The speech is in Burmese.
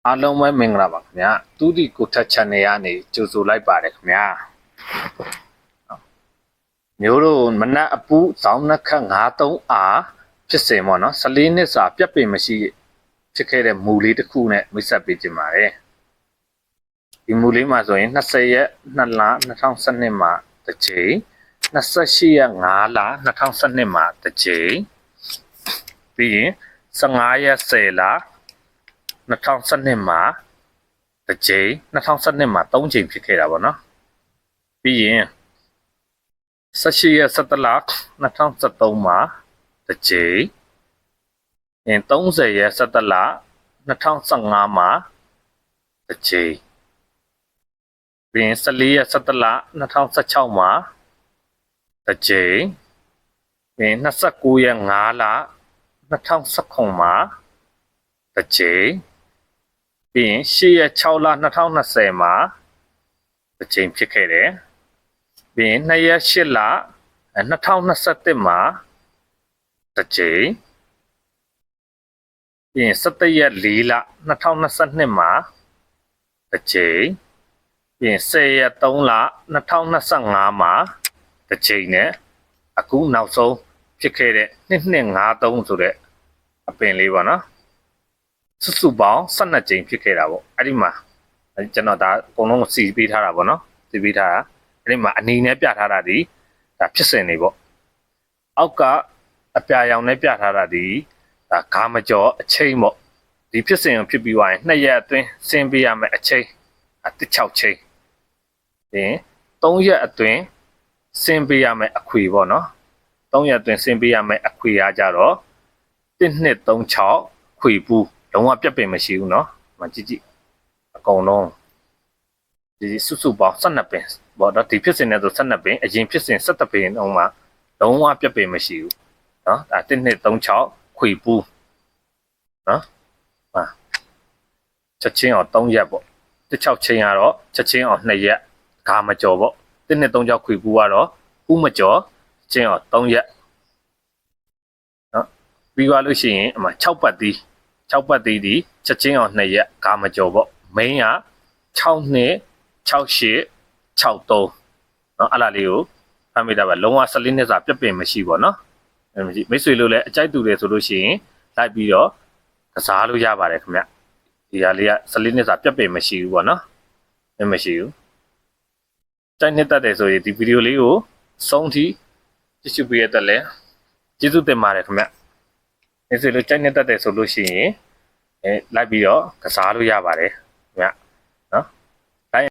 အားလုံးပဲမင်္ဂလာပါခင်ဗျာတူဒီကိုထက် channel ကနေကြိုဆိုလိုက်ပါတယ်ခင်ဗျာမျိုးတို့မနက်အပူစောင်းနှက်ခတ်93အားဖြစ်စင်ပေါ့နော်14နှစ်စာပြတ်ပင်မရှိဖြစ်ခဲ့တဲ့မူလေးတစ်ခုနဲ့မိတ်ဆက်ပေးခြင်းပါတယ်ဒီမူလေးမှာဆိုရင်20ရက်2လ2012မှာတစ်ချိန်28ရက်5လ2012မှာတစ်ချိန်ပြီးရင်15ရက်10လ2012မှာတစ်ကြိမ်2012မှာ3ကြိမ်ဖြစ်ခဲ့တာပေါ့နော်ပြီးရင်18ရက်17လ2013မှာတစ်ကြိမ်30ရက်17လ2015မှာတစ်ကြိမ်ပြီးရင်14ရက်17လ2016မှာတစ်ကြိမ်ပြီးရင်29ရက်5လ2019မှာတစ်ကြိမ်ပြီးရင်8ရက်6လ2020မှာတစ်ကြိမ်ဖြစ်ခဲ့တယ်ပြီးရင်2ရက်8လ2021မှာတစ်ကြိမ်ပြီးရင်17ရက်4လ2022မှာတစ်ကြိမ်ပြီးရင်10ရက်3လ2025မှာတစ်ကြိမ်နဲ့အခုနောက်ဆုံးဖြစ်ခဲ့တဲ့2253ဆိုတဲ့အပင်လေးပေါ့နော်စုစုပေါင်း12ကြိမ်ဖြစ်ခဲ့တာပေါ့အဲ့ဒီမှာကျွန်တော်ဒါအကုန်လုံးစီပေးထားတာပေါ့နော်စီပေးထားတာအဲ့ဒီမှာအနီနဲ့ပြထားတာဒီဒါဖြစ်စဉ်နေပေါ့အောက်ကအပြာရောင်နဲ့ပြထားတာဒီဒါဂါမကျော်အချိန်ပေါ့ဒီဖြစ်စဉ်ဖြစ်ပြီးသွားရင်2ရက်အတွင်းဆင်းပေးရမယ်အချိန်16ချိန်ပြီး3ရက်အတွင်းဆင်းပေးရမယ်အခွေပေါ့နော်3ရက်အတွင်းဆင်းပေးရမယ်အခွေအားကြတော့1236ခွေပူးလုံးဝပြတ်ပင်မရှိဘူးเนาะမကြည့်ကြည့်အကုန်လုံးဒီစုစုပေါင်း12ပင်ပေါ့တော့ဒီဖြစ်စဉ်နဲ့ဆို12ပင်အရင်ဖြစ်စဉ်17ပင်လုံးမှာလုံးဝပြတ်ပင်မရှိဘူးเนาะဒါ1236ခွေပူးเนาะဟာချက်ချင်းအောင်3ရက်ပေါ့16ချင်းကတော့ချက်ချင်းအောင်2ရက်ဂါမကျော်ပေါ့1236ခွေပူးကတော့ဥမကျော်ချင်းအောင်3ရက်เนาะပြီးသွားလို့ရှိရင်အမှ6ပတ်သီး6ပတ်သေးဒီချက်ချင်းအောင်2ရက်ဂါမကျော်ပေါ့ main က6နှစ်68 63เนาะအဲ့လားလေးကိုဖတ်မိတာပါလုံးဝ14နှစ်စာပြတ်ပင်မရှိပေါ့နော်မိတ်ဆွေလို့လည်းအကြိုက်တူတယ်ဆိုလို့ရှိရင်လိုက်ပြီးတော့ကစားလို့ရပါတယ်ခင်ဗျဒီဟာလေးက14နှစ်စာပြတ်ပင်မရှိဘူးပေါ့နော်မရှိဘူးကြိုက်နှစ်တတ်တယ်ဆိုရင်ဒီဗီဒီယိုလေးကိုဆုံးထိကြည့်ရှုပေးရတဲ့လဲကျေးဇူးတင်ပါတယ်ခင်ဗျဒီလိုကြိုက်နေတတ်တယ်ဆိုလို့ရှိရင်လိုက်ပြီးတော့ကစားလို့ရပါတယ်ခင်ဗျ